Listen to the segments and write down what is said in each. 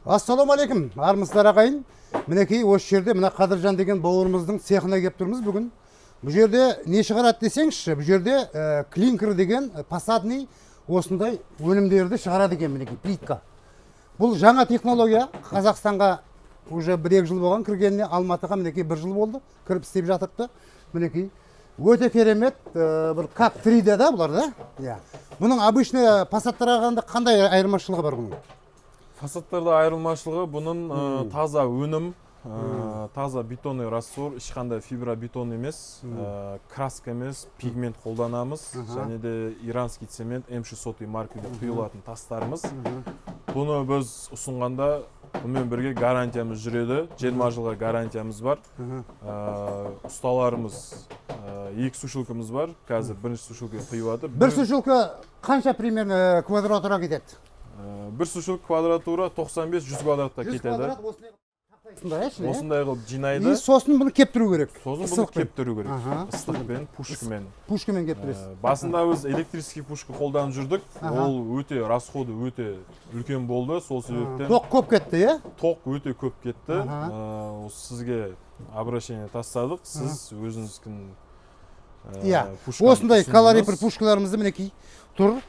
Ассалаумағалейкум, армысыздар ағайын. Мінекей осы жерде мына Қадыржан деген бауырымыздың цехына келіп тұрмыз бүгін. Бұл жерде не шығарады десеңізші, бұл жерде клинкер деген посадный осындай өнімдерді шығарады екен, мінекей плитка. Бұл жаңа технология, Қазақстанға уже 1-2 жыл болған кіргеніне, Алматыға мінекей 1 жыл болды, кіріп істеп жатырды. Мінекей өте керемет, бір как 3D да бұлар да. Бұның обычный посадтарға қандай айырмашылығы бар бұның? Фасадтарда айырмашылығы бұның таза өнім, таза бетонный раствор, ешқандай фибробетон емес, краска емес, пигмент қолданамыз, және де иранский цемент М600 маркада құйылатын тастарымыз. Бұны біз ұсынғанда бұнымен бірге гарантиямыз жүреді, 20 жылға гарантиямыз бар. Ұсталарымыз 2 сушилкамыз бар, қазір бірінші сушилка құйылады. Бір сушилка қанша примерно квадратура кетеді? Бір сушилка квадратура 95-100 квадратта кетеді. Осындай қылып жинайды. Сосын бұны кептіру керек. Сосын бұны кептіру керек. Ыстықпен, пушкамен. Пушкамен кептіресіз. Басында біз электрический пушка қолданып жүрдік. Ол өте расходы өте үлкен болды. Сол себептен тоқ көп кетті, е? Тоқ өте көп кетті. Сізге обращение тастадық. Сіз өзіңіздің пушканы. Осындай калорифер пушкаларымызды мінекей тұр.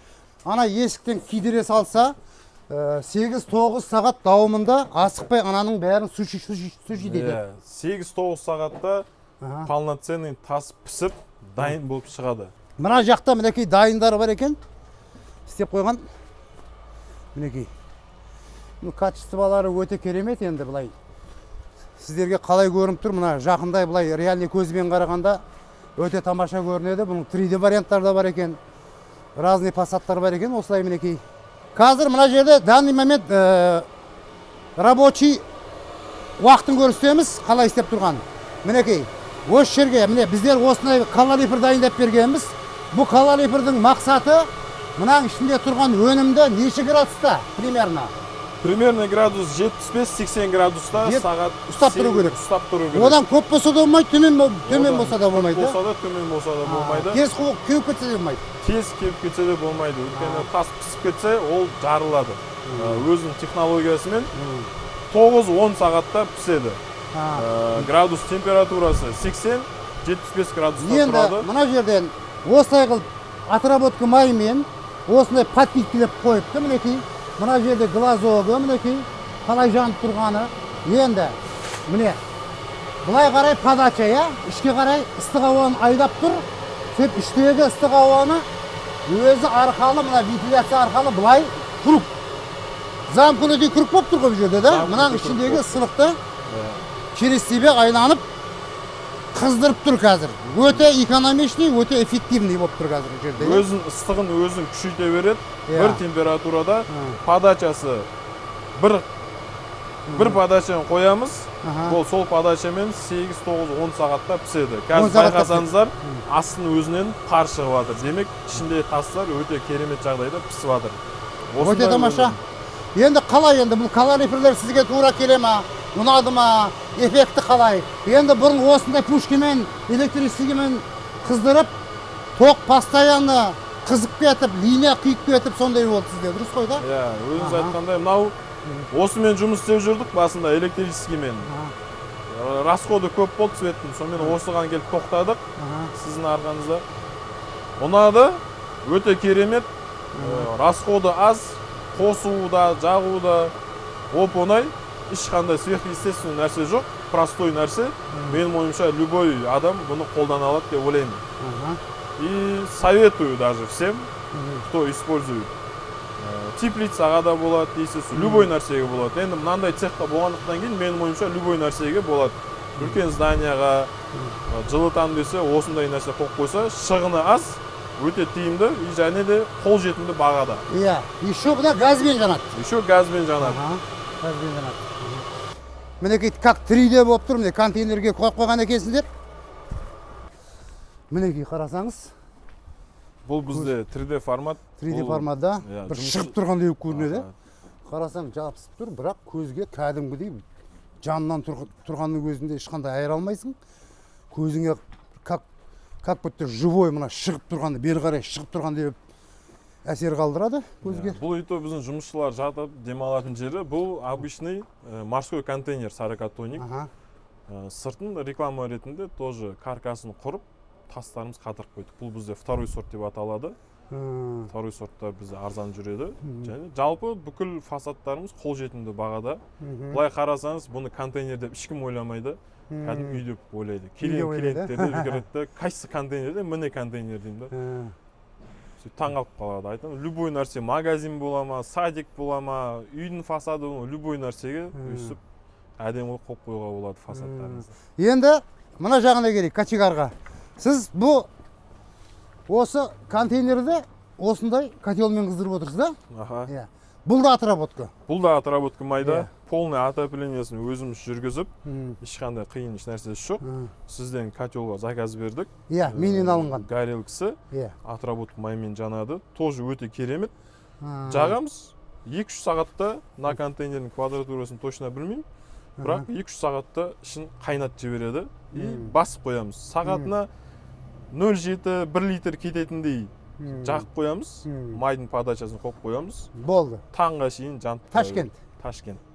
Ана есіктен кидіре салса 8-9 сағат дауымында асықпай ананың бәрін суши дейді. 8-9 сағатта полноценный тас пісіп, дайын болып шығады. Мына жақта мінекей дайындары бар екен. Істеп қойған. Мінекей. Качестволары өте керемет енді бұлай. Сіздерге қалай көрініп тұр? Мына жақындай бұлай реальный көзбен қарағанда өте тамаша көрінеді. Бұның 3D варианттар да бар екен. Разный посадтар бар екен, осылай мінекей. Қазір мына жерде данный момент рабочий уақытын көрсетеміз, қалай істеп тұрған. Мінекей, осы жерге міне біздер осындай калорифер дайындап бергенбіз. Бұл калорифердің мақсаты мынаның ішінде тұрған өнімді неше градуста примерно? Примерно градус 75-80 градуста сағат ұстап тұру керек. Ұстап тұру керек. Одан көп болса да болмайды, төмен болса да болмайды. Көп болса да, төмен болса да болмайды. Тез кеуіп кетсе де болмайды. Тез кеуіп кетсе де болмайды. Өйткені тас пісіп кетсе, ол жарылады. Өзінің технологиясымен 9-10 сағатта піседі. Градус температурасы 80-75 градуста тұрады. Енді мына жерден осылай қылып отработка майымен осындай подпиткілеп қойыпты, мінекей. Мына жерде глазогы, мінекей, қалай жанып тұрғаны. Енді, міне, бұлай қарай подача, ішке қарай ыстық ауаны айдап тұр. Сөйтіп іштегі ыстық ауаны өзі арқалы, мына вентиляция арқалы бұлай круг. Замкнутый круг болып тұр ғой жерде, да? Мынаның ішіндегі ыстылықты через себя айланып қыздырып тұр қазір. Өте экономичный, өте эффективный болып тұр қазір жерде. Өзін ыстығын өзін күшейте береді. Бір температурада подачасы бір подачаны қоямыз. Сол подачамен 8-9-10 сағатта піседі. Қазір байқасаңыздар, астының өзінен пар шығып жатыр. Демек, ішінде тастар өте керемет жағдайда пісіп жатыр. Өте тамаша. Енді қалай енді бұл калориферлер сізге тура келе ма? Ұнады ма? Эффекті қалай? Енді бұрын осындай пушкамен, электричествомен қыздырып, тоқ постоянно қызып кетіп, линия қиып кетіп, сондай болды сізде. Дұрыс қой да? Өзіңіз айтқандай, мынау осымен жұмыс істеп жүрдік басында электричествомен. Расходы көп болды светтің, сонымен осыған келіп тоқтадық. Сіздің арқаңызда. Ұнады, өте керемет, расходы аз, қосуда, жағуда оп-оңай. Ешқандай сверхъестественный нәрсе жоқ, простой нәрсе. Менің ойымша, любой адам бұны қолдана алады деп ойлаймын. И советую даже всем, кто использует. Теплицаға да болады, дейсіз, любой нәрсеге болады. Енді мынандай цехта болғандықтан кейін, менің ойымша, любой нәрсеге болады. Үлкен зданияға, жылытам десе, осындай нәрсе қойып қойса, шығыны аз, өте тиімді, и және де қолжетімді бағада. Еще бұда газбен жанады. Еще газбен жанады. Газбен жанады. Мінекей, как 3D болып тұр, міне контейнерге қойып қойған екенсіңдер. Мінекей, қарасаңыз. Бұл бізде 3D формат. 3D форматта бір шығып тұрғандай көрінеді. Қарасаң жабысып тұр, бірақ көзге кәдімгідей жанынан тұрғанның өзінде ешқандай айыра алмайсың. Көзіңе как будто живой мына шығып тұрғанда, бері қарай шығып тұрғандай әсер қалдырады көзге. Бұл үйде біздің жұмысшылар жатып демалатын жері. Бұл обычный морской контейнер 40 тонник. Аха. Сыртын реклама ретінде тоже каркасын құрып, тастарымыз қатырып қойдық. Бұл бізде второй сорт деп аталады. Второй сорттар бізде арзан жүреді. Және жалпы бүкіл фасадтарымыз қолжетімді бағада. Былай қарасаңыз, бұны контейнер деп ешкім ойламайды. Кәдімгі үй деп ойлайды. Клиенттер де үлгереді. Қайсы контейнер деп, міне контейнер деймін да. Таң қалып қалады. Айтам, любой нәрсе, магазин бола ма, садик бола ма, үйдің фасады бола ма, любой нәрсеге өсіп әдемі қойып қоюға болады фасадтарыңызды. Енді мына жағына келейік, кочегарға. Сіз бұл осы контейнерді осындай котелмен қыздырып отырсыз да? Аха. Бұл да отработка. Бұл да отработка майда. Полный отоплениясын өзіміз жүргізіп, ешқандай қиын еш нәрсесі жоқ. Сізден котелға заказ бердік. Менен алынған. Горелкісі отработка маймен жанады. Тоже өте керемет. Жағамыз 2-3 сағатта на контейнердің квадратурасын точно білмеймін. Бірақ 2-3 сағатта ішін қайнат жібереді. И басып қоямыз. Сағатына 0,7-1 литр кететіндей жағып қоямыз. Майдың подачасын қойып қоямыз. Болды. Таңға шейін жанып. Ташкент. Ташкент.